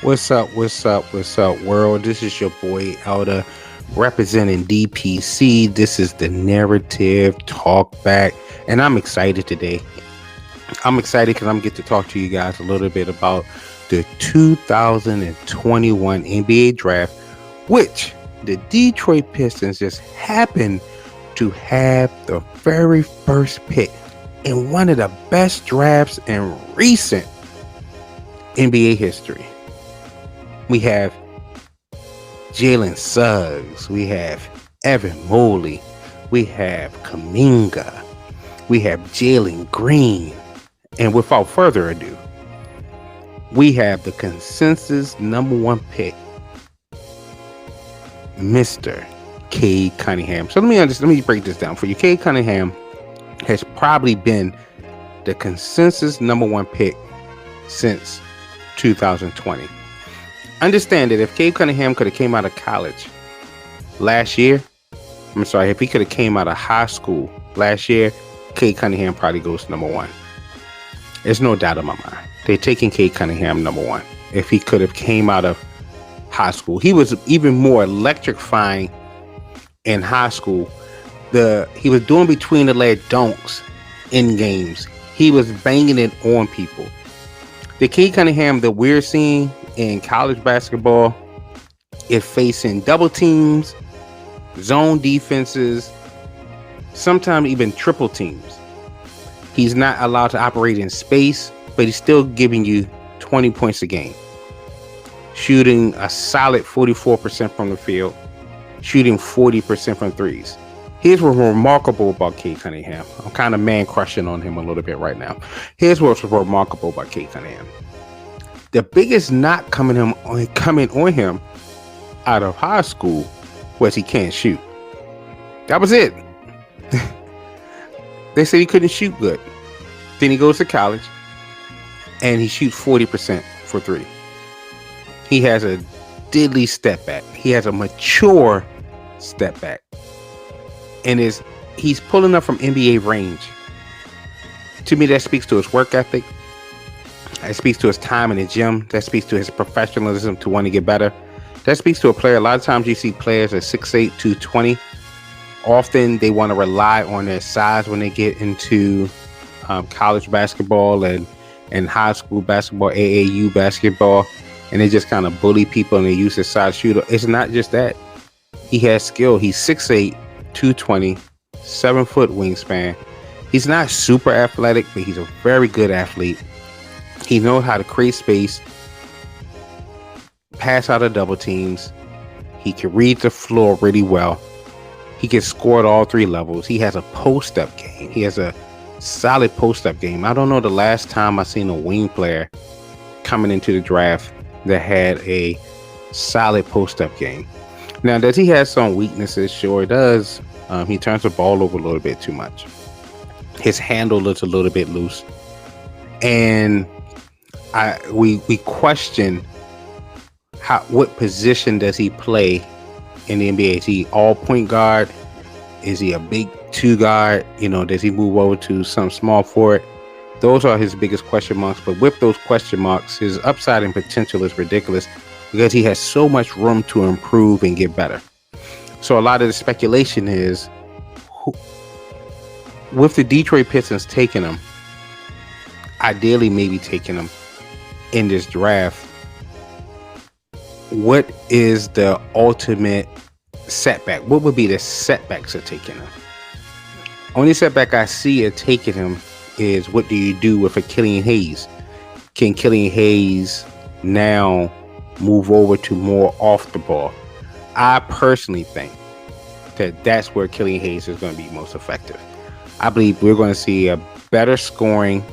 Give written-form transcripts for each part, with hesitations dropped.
What's up? What's up? What's up, world? This is your boy Elder representing DPC. This is the Narrative TalkBack, and I'm excited today. I'm excited because I'm get to talk to you guys a little bit about the 2021 NBA Draft, which the Detroit Pistons just happened to have the very first pick in one of the best drafts in recent NBA history. We have Jalen Suggs. We have Evan Mobley. We have Kuminga. We have Jalen Green. And without further ado, we have the consensus #1 pick, Mr. CADE Cunningham. So let me break this down for you. CADE Cunningham has probably been the consensus #1 pick since 2020. Understand that if CADE Cunningham could have came out of college last year, if he could have came out of high school last year, CADE Cunningham probably goes #1. There's no doubt in my mind. They're taking CADE Cunningham #1. If he could have came out of high school, he was even more electrifying in high school. He was doing between the leg dunks in games. He was banging it on people. The CADE Cunningham that we're seeing in college basketball is facing double teams, zone defenses, sometimes even triple teams. He's not allowed to operate in space, but he's still giving you 20 points a game. Shooting a solid 44% from the field, shooting 40% from threes. Here's what's remarkable about CADE Cunningham. I'm kind of man crushing on him a little bit right now. Here's what's remarkable about CADE Cunningham. The biggest knock coming on him out of high school was he can't shoot. That was it. They said he couldn't shoot good. Then he goes to college and he shoots 40% for three. He has a deadly step back. He has a mature step back. And he's pulling up from NBA range. To me, that speaks to his work ethic. That speaks to his time in the gym. That speaks to his professionalism to want to get better. That speaks to a player. A lot of times you see players at 6'8", 220. Often they want to rely on their size when they get into college basketball and high school basketball, AAU basketball. And they just kind of bully people and they use his size shooter. It's not just that. He has skill. He's 6'8", 220, 7-foot wingspan. He's not super athletic, but he's a very good athlete. He knows how to create space, pass out of double teams. He can read the floor really well. He can score at all three levels. He has a post-up game. He has a solid post-up game. I don't know the last time I seen a wing player coming into the draft that had a solid post-up game. Now, does he have some weaknesses? Sure, he does. He turns the ball over a little bit too much. His handle looks a little bit loose. And we question what position does he play in the NBA? Is he all point guard? Is he a big two guard? Does he move over to some small forward? Those are his biggest question marks. But with those question marks, his upside and potential is ridiculous because he has so much room to improve and get better. So a lot of the speculation is, with the Detroit Pistons taking him, ideally maybe taking him in this draft, what is the ultimate setback? What would be the setbacks of taking him? Only setback I see of taking him is, what do you do with a Killian Hayes? Can Killian Hayes now move over to more off the ball? I personally think that that's where Killian Hayes is going to be most effective. I believe we're going to see a better scoring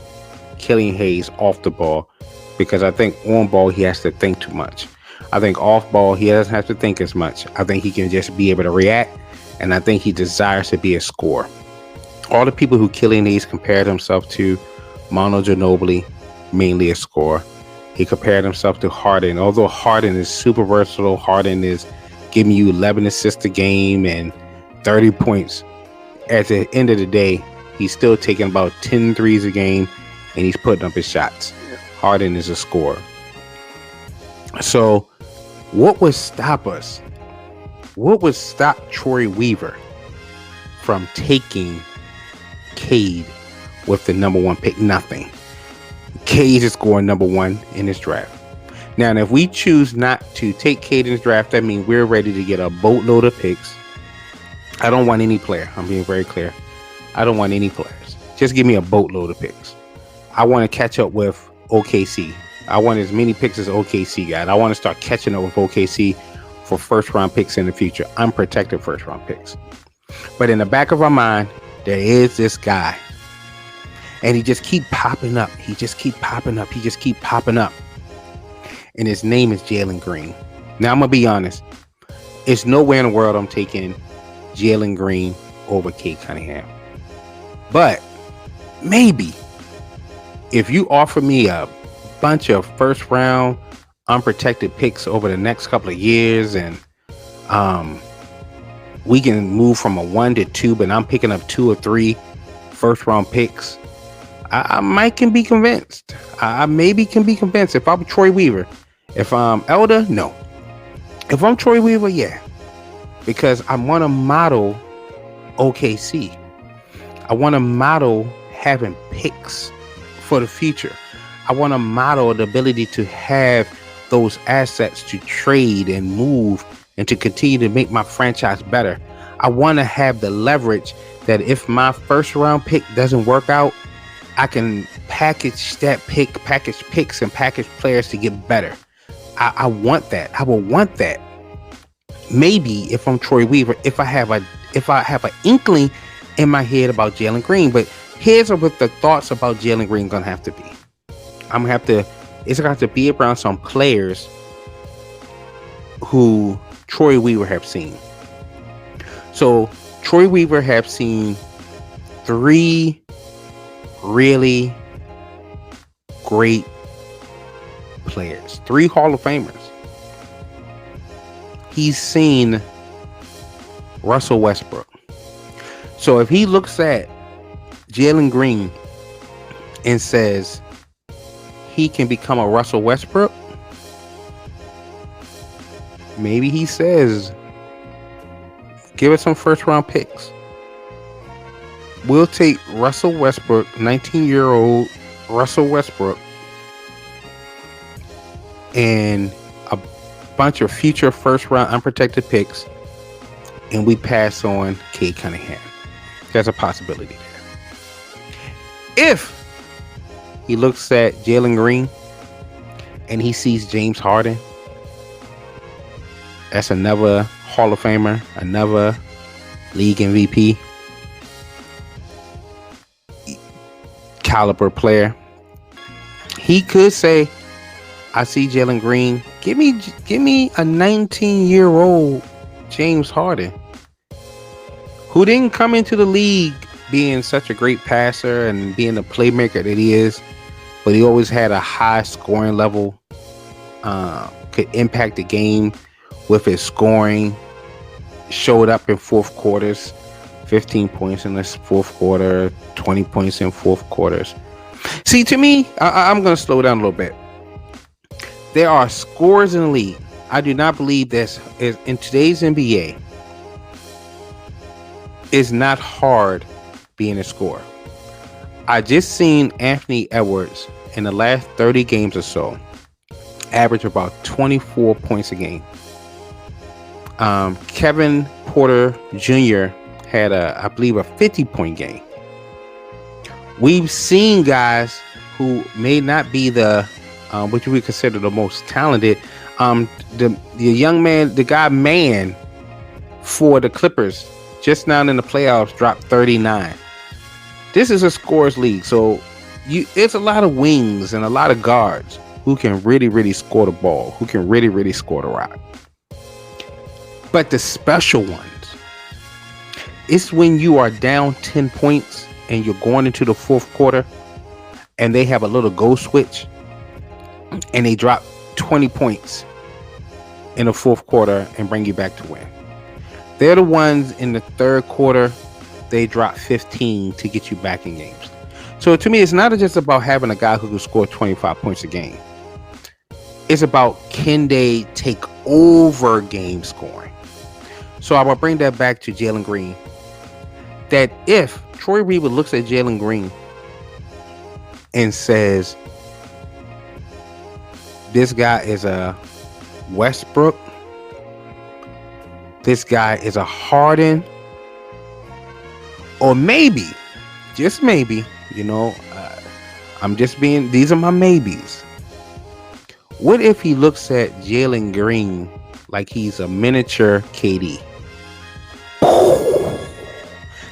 Killian Hayes off the ball, because I think on ball he has to think too much. I think off ball he doesn't have to think as much. I think he can just be able to react, and I think he desires to be a scorer. All the people who Killian Hayes compared himself to, Manu Ginobili, mainly a scorer. He compared himself to Harden. Although Harden is super versatile, Harden is giving you 11 assists a game and 30 points. At the end of the day, he's still taking about 10 threes a game, and he's putting up his shots. Harden is a scorer. So what would stop us? What would stop Troy Weaver from taking CADE with the number one pick? Nothing. CADE is going number one in this draft. Now, if we choose not to take CADE in this draft, that means we're ready to get a boatload of picks. I don't want any player. I'm being very clear. I don't want any players. Just give me a boatload of picks. I want to catch up with OKC. I want as many picks as OKC got. I want to start catching up with OKC for first round picks in the future. Unprotected first round picks. But in the back of our mind, there is this guy. And he just keep popping up. He just keep popping up. And his name is Jalen Green. Now, I'm going to be honest. It's nowhere in the world I'm taking Jalen Green over Cade Cunningham. But maybe if you offer me a bunch of first round unprotected picks over the next couple of years, and we can move from a 1 to 2, but I'm picking up 2 or 3 first round picks, I might can be convinced. I maybe can be convinced. If I'm Troy Weaver, if I'm Elder, no. If I'm Troy Weaver, yeah, because I want to model OKC. I want to model having picks for the future. I want to model the ability to have those assets to trade and move and to continue to make my franchise better. I want to have the leverage that if my first round pick doesn't work out, I can package that pick, package picks and package players to get better. I want that. I will want that. Maybe if I'm Troy Weaver, if I have an inkling in my head about Jalen Green, but here's what the thoughts about Jalen Green gonna have to be. It's gonna have to be around some players who Troy Weaver have seen. So Troy Weaver have seen 3 really great players, 3 Hall of Famers. He's seen Russell Westbrook. So if he looks at Jalen Green and says he can become a Russell Westbrook, maybe he says, give us some first round picks. We'll take Russell Westbrook, 19-year-old Russell Westbrook, and a bunch of future first round unprotected picks, and we pass on Cade Cunningham. There's a possibility there. If he looks at Jalen Green and he sees James Harden, that's another Hall of Famer, another league MVP caliber player. He could say, I see Jalen Green. Give me a 19-year-old James Harden who didn't come into the league being such a great passer and being the playmaker that he is, but he always had a high scoring level, could impact the game with his scoring, showed up in fourth quarters, 15 points in this fourth quarter, 20 points in fourth quarters. See, to me, I'm going to slow down a little bit. There are scores in the league. I do not believe this is in today's NBA. It's not hard being a scorer. I just seen Anthony Edwards in the last 30 games or so average about 24 points a game. Kevin Porter Jr. had I believe a 50-point game. We've seen guys who may not be the what you would consider the most talented. The young man, the guy Man for the Clippers just now in the playoffs dropped 39. This is a scores league, so it's a lot of wings and a lot of guards who can really, really score the ball, who can really, really score the rock. But the special ones, it's when you are down 10 points and you're going into the fourth quarter and they have a little go switch and they drop 20 points in the fourth quarter and bring you back to win. They're the ones in the third quarter, they drop 15 to get you back in games. So to me, it's not just about having a guy who can score 25 points a game. It's about, can they take over game scoring? So I will bring that back to Jalen Green. That if Troy Weaver looks at Jalen Green and says, this guy is a Westbrook, this guy is a Harden, or maybe, just maybe, I'm just being, these are my maybes. What if he looks at Jalen Green like he's a miniature KD?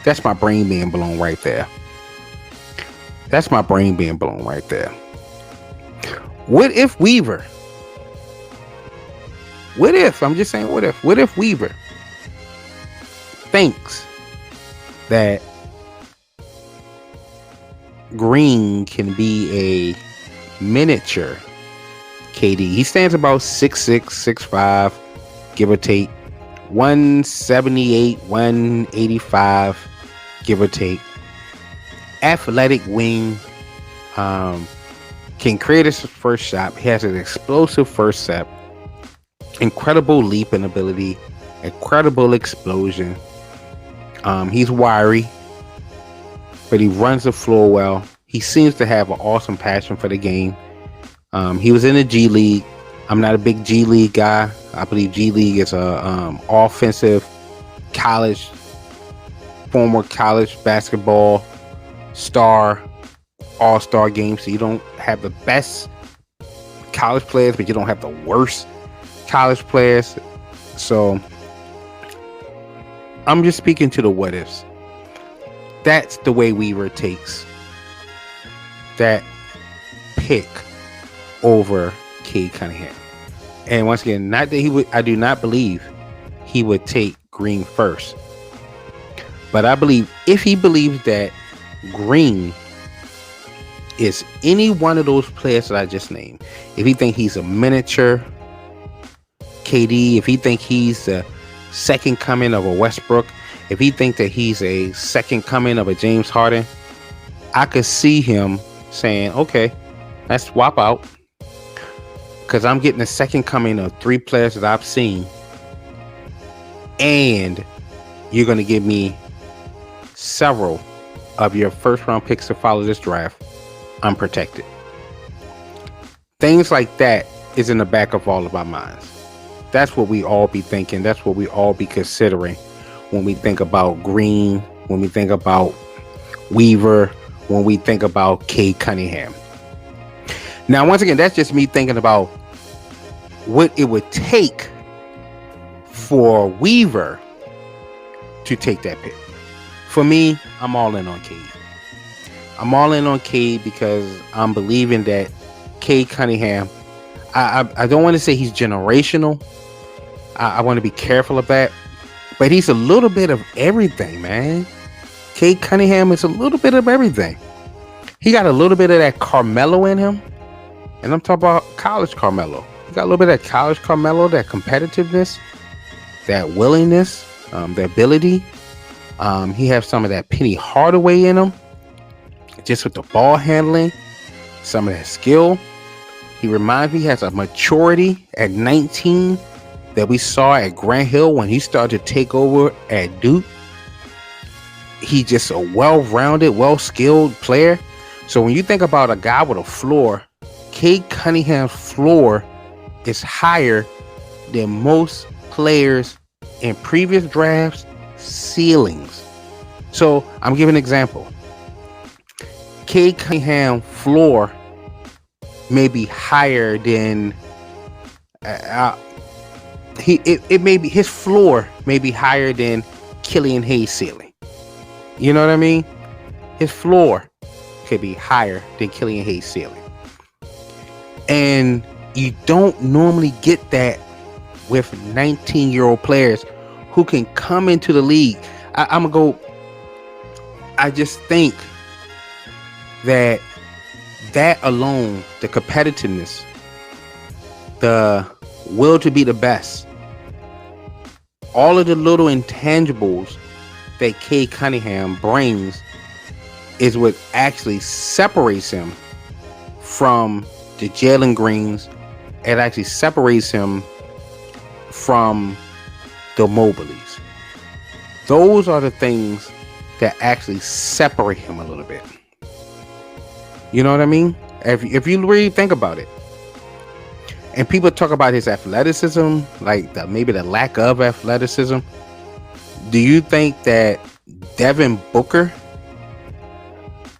That's my brain being blown right there. That's my brain being blown right there. What if Weaver? What if Weaver thinks that Green can be a miniature KD? He stands about 6'6", 6'5", give or take, 178, 185, give or take. Athletic wing, can create his first shot. He has an explosive first step, incredible leaping ability, incredible explosion. He's wiry, but he runs the floor well. He seems to have an awesome passion for the game. He was in the G League. I'm not a big G League guy. I believe G League is a offensive former college basketball all-star game. So you don't have the best college players, but you don't have the worst college players. So I'm just speaking to the what ifs. That's the way Weaver takes that pick over Cade Cunningham. And once again, not that he would, I do not believe he would take Green first. But I believe if he believes that Green is any one of those players that I just named, if he think he's a miniature KD, if he think he's the second coming of a Westbrook, if he think that he's a second coming of a James Harden, I could see him saying, okay, let's swap out, because I'm getting the second coming of three players that I've seen, and you're going to give me several of your first round picks to follow this draft unprotected. Things like that is in the back of all of our minds. That's what we all be thinking. That's what we all be considering when we think about Green, when we think about Weaver, when we think about Cade Cunningham. Now, once again, that's just me thinking about what it would take for Weaver to take that pick. For me, I'm all in on Cade. I'm all in on Cade because I'm believing that Cade Cunningham, I don't want to say he's generational. I want to be careful of that. But he's a little bit of everything, man. Cade Cunningham is a little bit of everything. He got a little bit of that Carmelo in him. And I'm talking about college Carmelo. He got a little bit of that college Carmelo, that competitiveness, that willingness, the ability. He has some of that Penny Hardaway in him, just with the ball handling, some of that skill. He reminds me, he has a maturity at 19 that we saw at Grant Hill when he started to take over at Duke. He's just a well-rounded, well-skilled player. So when you think about a guy with a floor, Cade Cunningham's floor is higher than most players in previous drafts' ceilings. So I'm giving an example. Cade Cunningham's floor may be higher than it may be, his floor may be higher than Killian Hayes' ceiling. You know what I mean? His floor could be higher than Killian Hayes' ceiling. And you don't normally get that with 19-year-old players who can come into the league. I just think that alone, the competitiveness, the will to be the best, all of the little intangibles that Cade Cunningham brings is what actually separates him from the Jalen Greens, it actually separates him from the Mobleys. Those are the things that actually separate him a little bit. You know what I mean? If you really think about it. And people talk about his athleticism, like maybe the lack of athleticism. Do you think that Devin Booker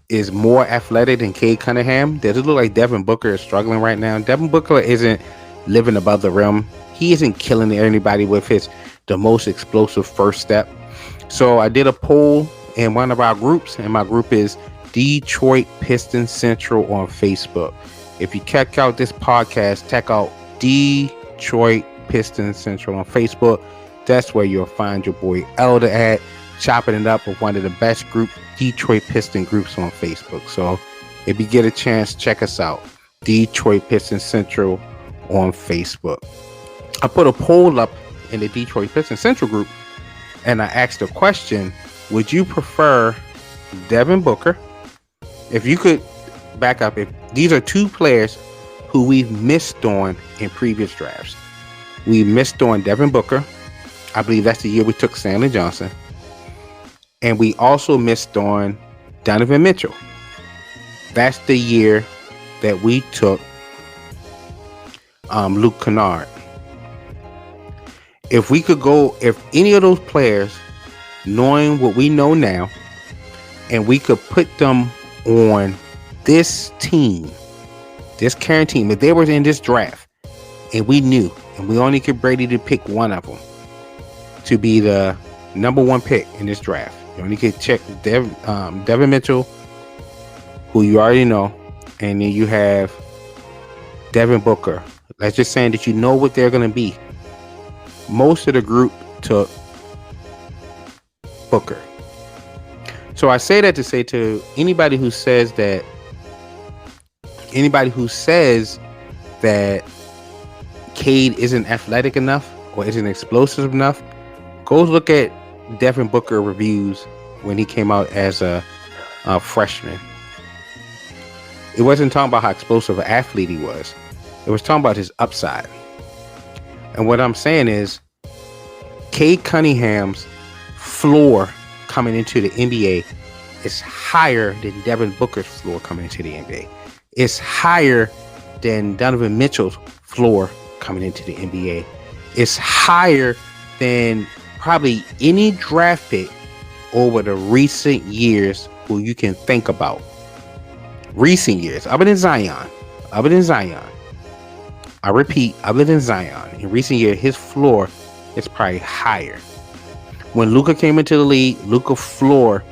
is more athletic than Cade Cunningham? Does it look like Devin Booker is struggling right now? Devin Booker isn't living above the rim. He isn't killing anybody with the most explosive first step. So I did a poll in one of our groups, and my group is Detroit Piston Central on Facebook. If you check out this podcast, check out Detroit Piston Central on Facebook. That's where you'll find your boy Elder at, chopping it up with one of the best Detroit Piston groups on Facebook. So if you get a chance, check us out. Detroit Piston Central on Facebook. I put a poll up in the Detroit Piston Central group, and I asked a question: would you prefer Devin Booker? If you could back up, if these are two players who we've missed on in previous drafts. We missed on Devin Booker. I believe that's the year we took Stanley Johnson. And we also missed on Donovan Mitchell. That's the year that we took Luke Kennard. If any of those players, knowing what we know now, and we could put them on this team, this current team, if they were in this draft, and we knew, and we only could Brady to pick one of them to be the number one pick in this draft. You only could check Devin Mitchell, who you already know, and then you have Devin Booker. That's just saying that you know what they're going to be. Most of the group took Booker. So I say that to say to anybody who says that Cade isn't athletic enough or isn't explosive enough, go look at Devin Booker reviews when he came out as a freshman. It wasn't talking about how explosive an athlete he was. It was talking about his upside. And what I'm saying is, Cade Cunningham's floor coming into the NBA is higher than Devin Booker's floor coming into the NBA. It's higher than Donovan Mitchell's floor coming into the NBA. It's higher than probably any draft pick over the recent years who you can think about. Recent years, other than Zion. I repeat, other than Zion. In recent years, his floor is probably higher. When Luka came into the league, Luka floor,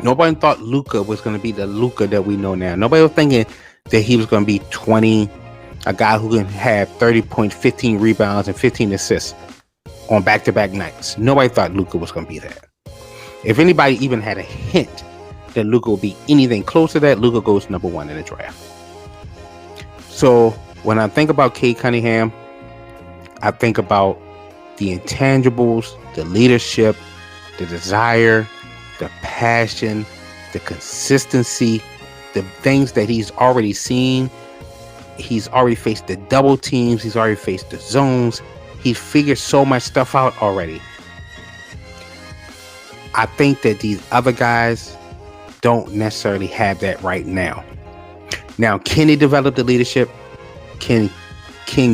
nobody thought Luka was going to be the Luka that we know now. Nobody was thinking that he was going to be 20, a guy who can have 30 points, 15 rebounds, and 15 assists on back-to-back nights. Nobody thought Luka was going to be that. If anybody even had a hint that Luka would be anything close to that, Luka goes number one in the draft. So when I think about Cade Cunningham, I think about the intangibles, the leadership, the desire, the passion, the consistency, the things that he's already seen. He's already faced the double teams. He's already faced the zones. He's figured so much stuff out already. I think that these other guys don't necessarily have that right now. Now, can he develop the leadership? Can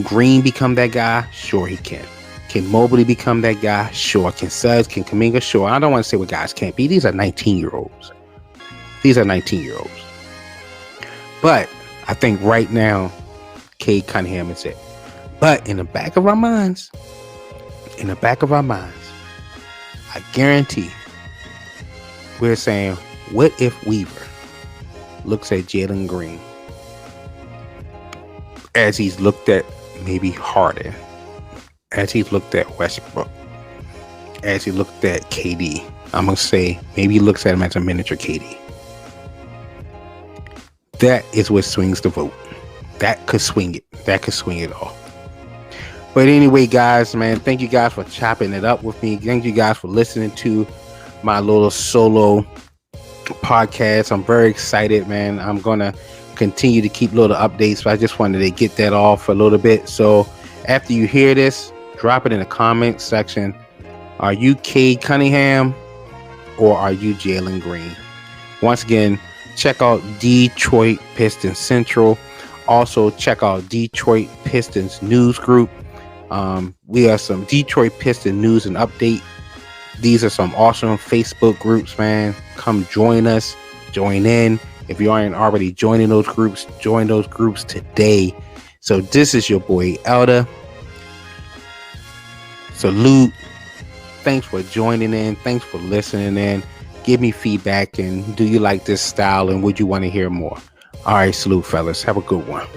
Green become that guy? Sure, he can. Can Mobley become that guy? Sure. Can Suggs? Can Kuminga? Sure. I don't want to say what guys can't be. These are 19-year-olds. But I think right now, Cade Cunningham is it. But in the back of our minds, I guarantee we're saying, what if Weaver looks at Jalen Green as he's looked at maybe Harden, as he's looked at Westbrook, as he looked at KD? I'm going to say maybe he looks at him as a miniature KD. That is what swings the vote. That could swing it. That could swing it all. But anyway, guys, man, thank you guys for chopping it up with me. Thank you guys for listening to my little solo podcast. I'm very excited, man. I'm going to continue to keep little updates, but I just wanted to get that off a little bit. So after you hear this, drop it in the comment section. Are you Cade Cunningham or are you Jalen Green? Once again, check out Detroit Piston Central. Also, check out Detroit Pistons News Group. We have some Detroit Piston news and update. These are some awesome Facebook groups, man. Come join us, join in. If you aren't already joining those groups, join those groups today. So this is your boy Elder. Salute. Thanks for joining in. Thanks for listening in. Give me feedback, and do you like this style, and would you want to hear more? All right, salute, fellas. Have a good one.